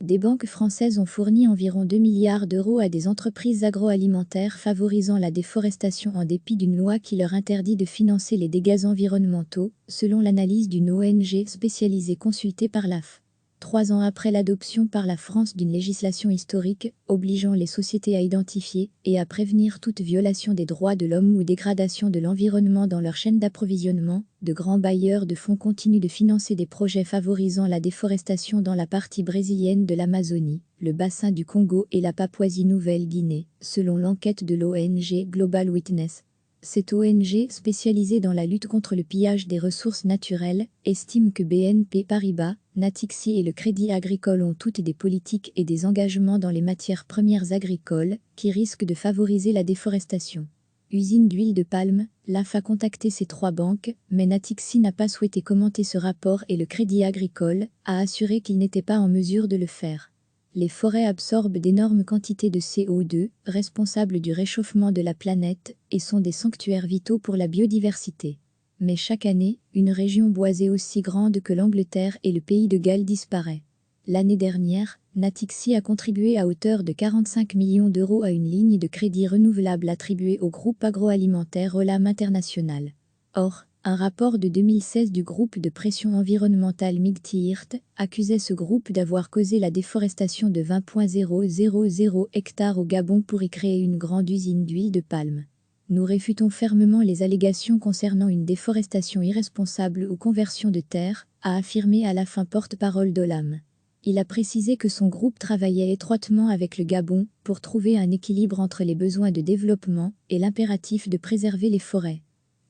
Des banques françaises ont fourni environ 2 milliards d'euros à des entreprises agroalimentaires favorisant la déforestation en dépit d'une loi qui leur interdit de financer les dégâts environnementaux, selon l'analyse d'une ONG spécialisée consultée par l'AF. 3 ans après l'adoption par la France d'une législation historique obligeant les sociétés à identifier et à prévenir toute violation des droits de l'homme ou dégradation de l'environnement dans leur chaîne d'approvisionnement, de grands bailleurs de fonds continuent de financer des projets favorisant la déforestation dans la partie brésilienne de l'Amazonie, le bassin du Congo et la Papouasie-Nouvelle-Guinée, selon l'enquête de l'ONG Global Witness. Cette ONG, spécialisée dans la lutte contre le pillage des ressources naturelles, estime que BNP Paribas, Natixi et le Crédit Agricole ont toutes des politiques et des engagements dans les matières premières agricoles qui risquent de favoriser la déforestation. Usine d'huile de palme, l'AF a contacté ces 3 banques, mais Natixi n'a pas souhaité commenter ce rapport et le Crédit Agricole a assuré qu'il n'était pas en mesure de le faire. Les forêts absorbent d'énormes quantités de CO2, responsables du réchauffement de la planète, et sont des sanctuaires vitaux pour la biodiversité. Mais chaque année, une région boisée aussi grande que l'Angleterre et le pays de Galles disparaît. L'année dernière, Natixi a contribué à hauteur de 45 millions d'euros à une ligne de crédit renouvelable attribuée au groupe agroalimentaire Olam International. Or, un rapport de 2016 du groupe de pression environnementale Migtiirt accusait ce groupe d'avoir causé la déforestation de 20,000 hectares au Gabon pour y créer une grande usine d'huile de palme. Nous réfutons fermement les allégations concernant une déforestation irresponsable ou conversion de terre, a affirmé à la fin porte-parole d'Olam. Il a précisé que son groupe travaillait étroitement avec le Gabon pour trouver un équilibre entre les besoins de développement et l'impératif de préserver les forêts.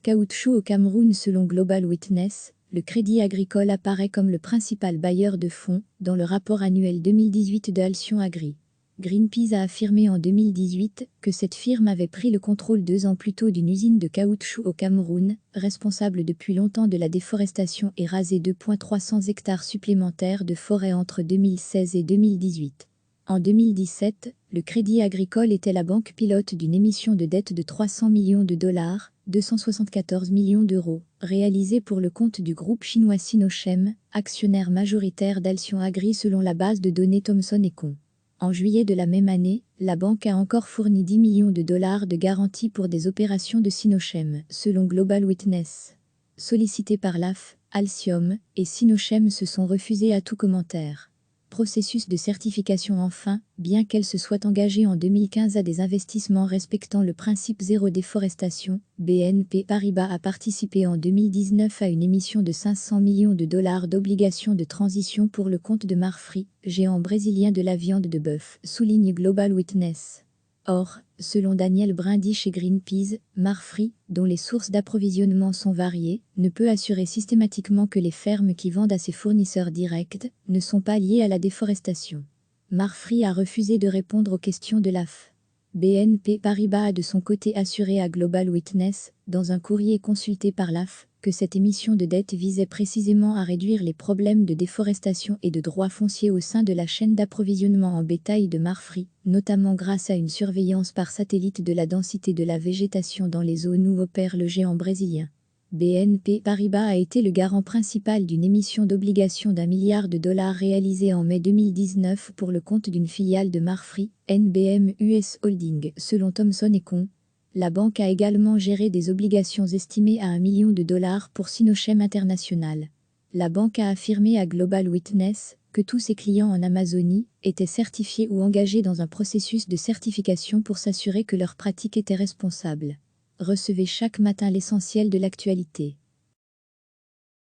Caoutchouc au Cameroun. Selon Global Witness, le Crédit Agricole apparaît comme le principal bailleur de fonds dans le rapport annuel 2018 de Alcyon Agri. Greenpeace a affirmé en 2018 que cette firme avait pris le contrôle 2 ans plus tôt d'une usine de caoutchouc au Cameroun, responsable depuis longtemps de la déforestation et rasé 2,300 hectares supplémentaires de forêt entre 2016 et 2018. En 2017, le Crédit Agricole était la banque pilote d'une émission de dette de 300 millions de dollars, 274 millions d'euros, réalisée pour le compte du groupe chinois Sinochem, actionnaire majoritaire d'Alcyon Agri selon la base de données Thomson & Co. En juillet de la même année, la banque a encore fourni 10 millions de dollars de garantie pour des opérations de Sinochem, selon Global Witness. Sollicités par l'AF, Alcyon et Sinochem se sont refusés à tout commentaire. Processus de certification. Enfin, bien qu'elle se soit engagée en 2015 à des investissements respectant le principe zéro déforestation, BNP Paribas a participé en 2019 à une émission de 500 millions de dollars d'obligations de transition pour le compte de Marfrig, géant brésilien de la viande de bœuf, souligne Global Witness. Or, selon Daniel Brindy chez Greenpeace, Marfrig, dont les sources d'approvisionnement sont variées, ne peut assurer systématiquement que les fermes qui vendent à ses fournisseurs directs ne sont pas liées à la déforestation. Marfrig a refusé de répondre aux questions de l'AF. BNP Paribas a de son côté assuré à Global Witness, dans un courrier consulté par l'AF, que cette émission de dette visait précisément à réduire les problèmes de déforestation et de droits fonciers au sein de la chaîne d'approvisionnement en bétail de Marfrig, notamment grâce à une surveillance par satellite de la densité de la végétation dans les zones où opère le géant brésilien. BNP Paribas a été le garant principal d'une émission d'obligations d'1 milliard de dollars réalisée en mai 2019 pour le compte d'une filiale de Marfrig, NBM US Holding, selon Thomson & Co. La banque a également géré des obligations estimées à 1 million de dollars pour Sinochem International. La banque a affirmé à Global Witness que tous ses clients en Amazonie étaient certifiés ou engagés dans un processus de certification pour s'assurer que leurs pratiques étaient responsables. Recevez chaque matin l'essentiel de l'actualité.